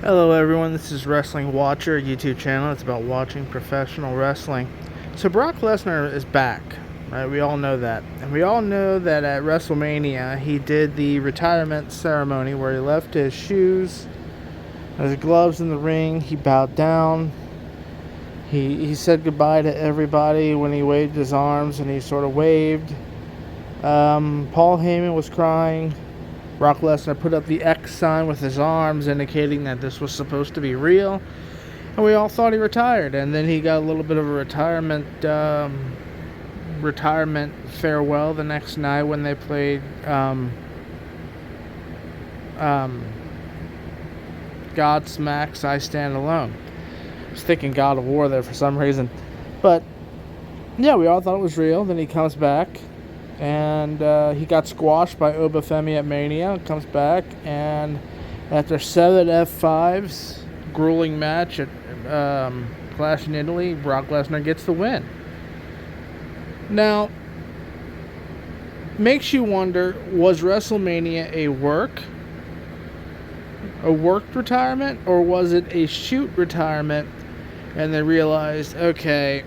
Hello everyone, this is Wrestling Watcher, YouTube channel. It's about watching professional wrestling. So Brock Lesnar is back, right? We all know that. And we all know that at WrestleMania, he did the retirement ceremony where he left his shoes, his gloves in the ring, he bowed down. He said goodbye to everybody when he waved his arms, and he sort of waved. Paul Heyman was crying. Brock Lesnar put up the X sign with his arms, indicating that this was supposed to be real. And we all thought he retired. And then he got a little bit of a retirement farewell the next night when they played Godsmack's I Stand Alone. I was thinking God of War there for some reason. But, yeah, we all thought it was real. Then he comes back. And he got squashed by Femi at Mania. Comes back, and after 7 F5s, grueling match at Clash in Italy, Brock Lesnar gets the win. Now, makes you wonder, was WrestleMania a worked retirement, or was it a shoot retirement? And they realized, okay,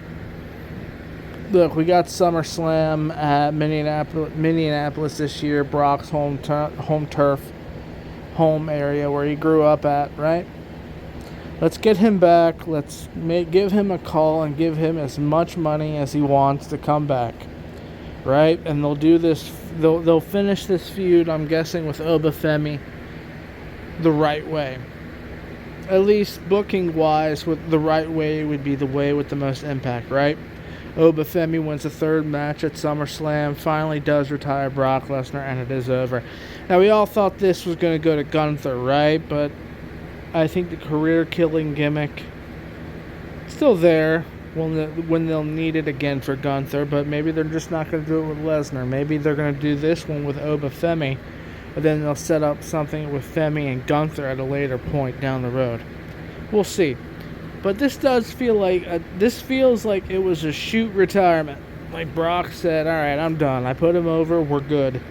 look, we got SummerSlam at Minneapolis this year, Brock's home area where he grew up at, right? Let's get him back. Let's give him a call and give him as much money as he wants to come back, right? And they'll do this. They'll finish this feud, I'm guessing, with Femi the right way. At least booking-wise, with the right way would be the way with the most impact, right? Femi wins the third match at SummerSlam, finally does retire Brock Lesnar, and it is over. Now, we all thought this was going to go to Gunther, right? But I think the career-killing gimmick is still there when they'll need it again for Gunther, but maybe they're just not going to do it with Lesnar. Maybe they're going to do this one with Femi, but then they'll set up something with Femi and Gunther at a later point down the road. We'll see. But this does feel like this feels like it was a shoot retirement. Like Brock said, all right, I'm done. I put him over. We're good.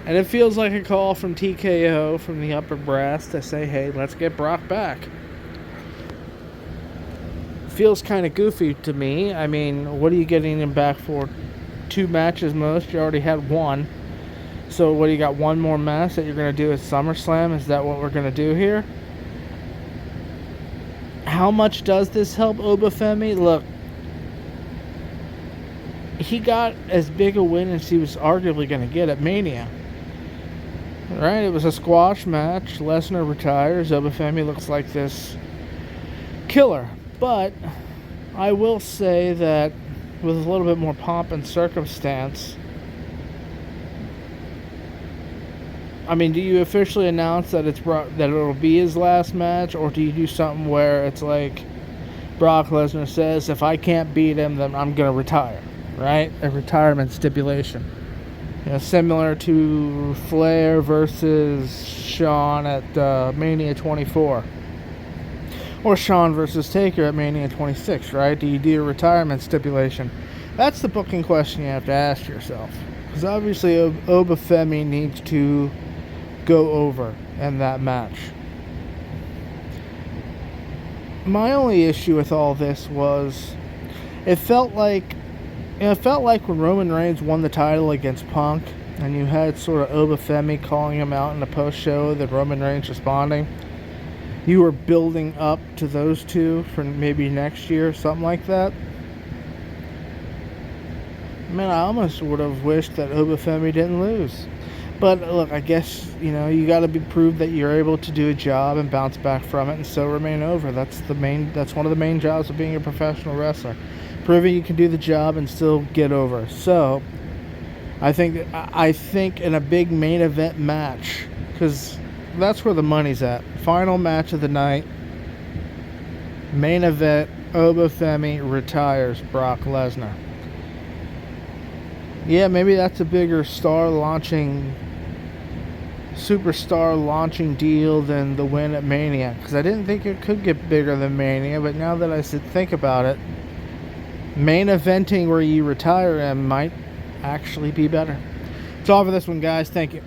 And it feels like a call from TKO, from the upper brass, to say, hey, let's get Brock back. Feels kind of goofy to me. I mean, what are you getting him back for? 2 matches most. You already had 1. So what, do you got 1 more match that you're going to do at SummerSlam? Is that what we're going to do here? How much does this help Femi? Look, he got as big a win as he was arguably going to get at Mania. Right? It was a squash match. Lesnar retires. Femi looks like this killer. But I will say that with a little bit more pomp and circumstance, I mean, do you officially announce that it'll be his last match, or do you do something where it's like Brock Lesnar says, if I can't beat him, then I'm going to retire, right? A retirement stipulation. You know, similar to Flair versus Shawn at Mania 24. Or Shawn versus Taker at Mania 26, right? Do you do a retirement stipulation? That's the booking question you have to ask yourself. Because obviously Femi needs to go over in that match. My only issue with all this was it felt like when Roman Reigns won the title against Punk, and you had sort of Femi calling him out in the post-show, that Roman Reigns responding. You were building up to those two for maybe next year or something like that. Man, I almost would have wished that Femi didn't lose. But look, I guess, you got to prove that you're able to do a job and bounce back from it and still remain over. That's one of the main jobs of being a professional wrestler. Proving you can do the job and still get over. So, I think in a big main event match, because that's where the money's at. Final match of the night. Main event, Femi retires Brock Lesnar. Yeah, maybe that's a bigger superstar launching deal than the win at Mania. Because I didn't think it could get bigger than Mania, but now that I think about it, main eventing where you retire him might actually be better. That's all for this one, guys. Thank you.